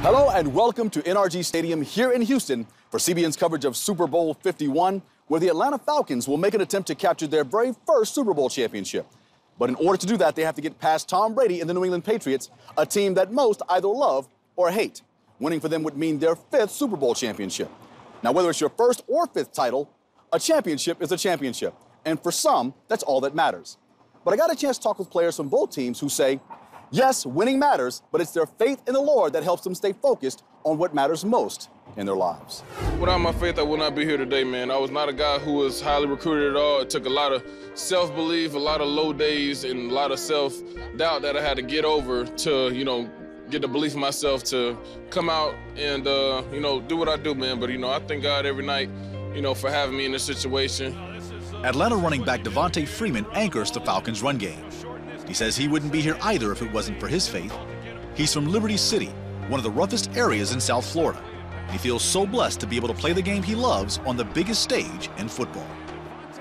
Hello and welcome to NRG Stadium here in Houston for CBN's coverage of Super Bowl 51, where the Atlanta Falcons will make an attempt to capture their very first Super Bowl championship. But in order to do that, they have to get past Tom Brady and the New England Patriots, a team that most either love or hate. Winning for them would mean their fifth Super Bowl championship. Now, whether it's your first or fifth title, a championship is a championship. And for some, that's all that matters. But I got a chance to talk with players from both teams who say, yes, winning matters, but it's their faith in the Lord that helps them stay focused on what matters most in their lives. Without my faith, I would not be here today, man. I was not a guy who was highly recruited at all. It took a lot of self-belief, a lot of low days, and a lot of self-doubt that I had to get over to, get the belief in myself to come out and, do what I do, man. But, I thank God every night, for having me in this situation. Atlanta running back Devontae Freeman anchors the Falcons' run game. He says he wouldn't be here either if it wasn't for his faith. He's from Liberty City, one of the roughest areas in South Florida. He feels so blessed to be able to play the game he loves on the biggest stage in football.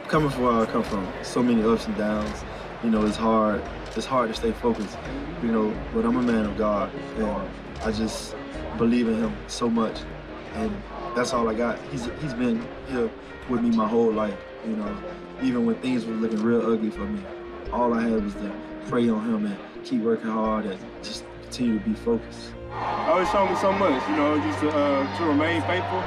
Coming from where I come from, so many ups and downs, it's hard to stay focused, but I'm a man of God, and I just believe in him so much, and that's all I got. He's been here with me my whole life, even when things were looking real ugly for me. All I had was to pray on him and keep working hard and just continue to be focused. Always showed me so much, just to remain faithful,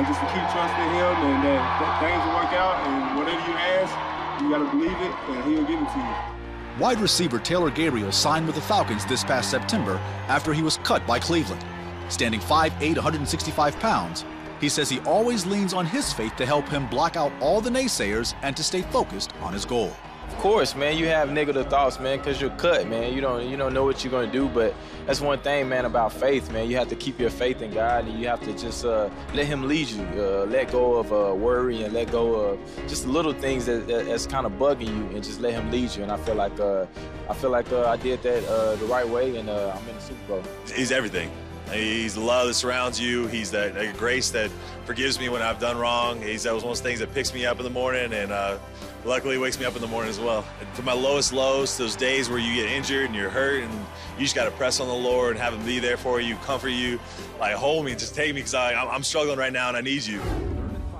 just to keep trusting him, and that things will work out, and whatever you ask, you got to believe it, and he'll give it to you. Wide receiver Taylor Gabriel signed with the Falcons this past September after he was cut by Cleveland. Standing 5'8", 165 pounds, he says he always leans on his faith to help him block out all the naysayers and to stay focused on his goal. Of course, man, you have negative thoughts, man, because you're cut, man. You don't know what you're going to do, but that's one thing, man, about faith, man. You have to keep your faith in God, and you have to just let him lead you. Let go of worry and let go of just the little things that's kind of bugging you, and just let him lead you. And I feel like I did that the right way, and I'm in the Super Bowl. He's everything. He's the love that surrounds you. He's that grace that forgives me when I've done wrong. That was one of those things that picks me up in the morning, and luckily wakes me up in the morning as well. And from my lowest lows, those days where you get injured and you're hurt, and you just got to press on the Lord and have him be there for you, comfort you, like hold me, just take me, because I'm struggling right now and I need you.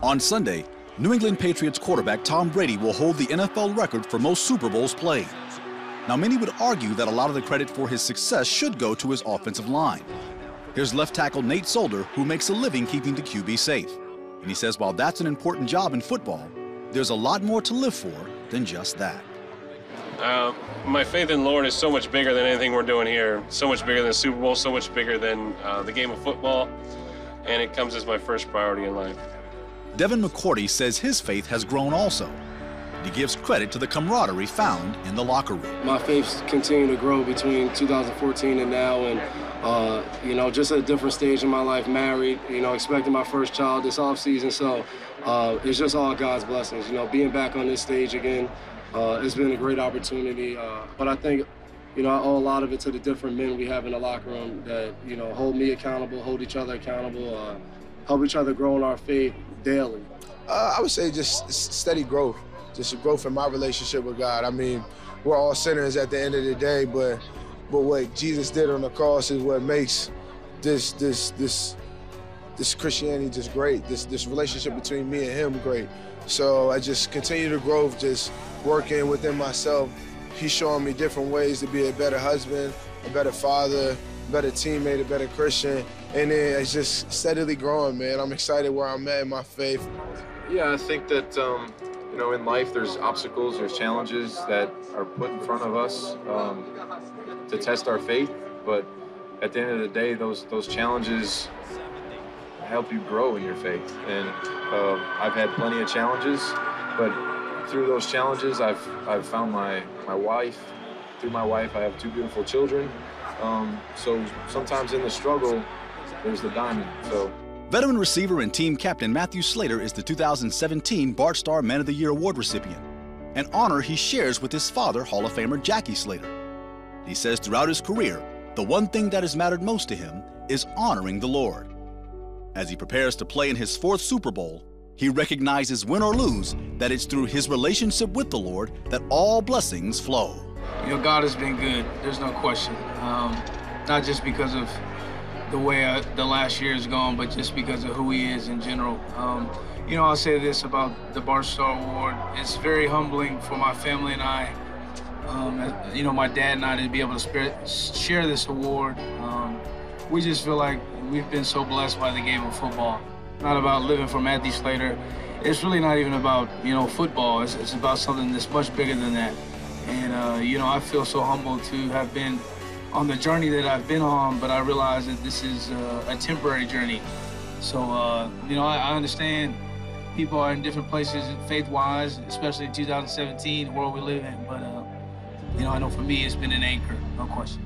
On Sunday, New England Patriots quarterback Tom Brady will hold the NFL record for most Super Bowls played. Now, many would argue that a lot of the credit for his success should go to his offensive line. Here's left tackle Nate Solder, who makes a living keeping the QB safe. And he says while that's an important job in football, there's a lot more to live for than just that. My faith in the Lord is so much bigger than anything we're doing here, so much bigger than the Super Bowl, so much bigger than the game of football, and it comes as my first priority in life. Devin McCourty says his faith has grown also. He gives credit to the camaraderie found in the locker room. My faith's continued to grow between 2014 and now, and just at a different stage in my life, married, expecting my first child this offseason. So it's just all God's blessings. Being back on this stage again, it's been a great opportunity. But I think, I owe a lot of it to the different men we have in the locker room that, hold me accountable, hold each other accountable, help each other grow in our faith daily. I would say just steady growth, just growth in my relationship with God. I mean, we're all sinners at the end of the day, but what Jesus did on the cross is what makes this Christianity just great, this relationship between me and him great. So I just continue to grow, just working within myself. He's showing me different ways to be a better husband, a better father, a better teammate, a better Christian. And then it's just steadily growing, man. I'm excited where I'm at in my faith. Yeah, I think that, in life there's obstacles, there's challenges that are put in front of us to test our faith. But at the end of the day, those challenges help you grow in your faith. And I've had plenty of challenges, but through those challenges, I've found my wife. Through my wife, I have two beautiful children. So sometimes in the struggle, there's the diamond. So. Veteran receiver and team captain Matthew Slater is the 2017 Bart Starr Man of the Year award recipient, an honor he shares with his father, Hall of Famer Jackie Slater. He says throughout his career, the one thing that has mattered most to him is honoring the Lord. As he prepares to play in his fourth Super Bowl, he recognizes, win or lose, that it's through his relationship with the Lord that all blessings flow. God has been good. There's no question. Not just because of the way the last year has gone, but just because of who he is in general. You know, I'll say this about the Bart Starr Award. It's very humbling for my family and I, you know, my dad and I, to be able to share this award. We just feel like we've been so blessed by the game of football. Not about living for Matthew Slater. It's really not even about, you know, football. It's about something that's much bigger than that. And, you know, I feel so humbled to have been on the journey that I've been on, but I realize that this is a temporary journey. So, you know, I understand people are in different places faith-wise, especially in 2017, the world we live in. But, you know, I know for me it's been an anchor, no question.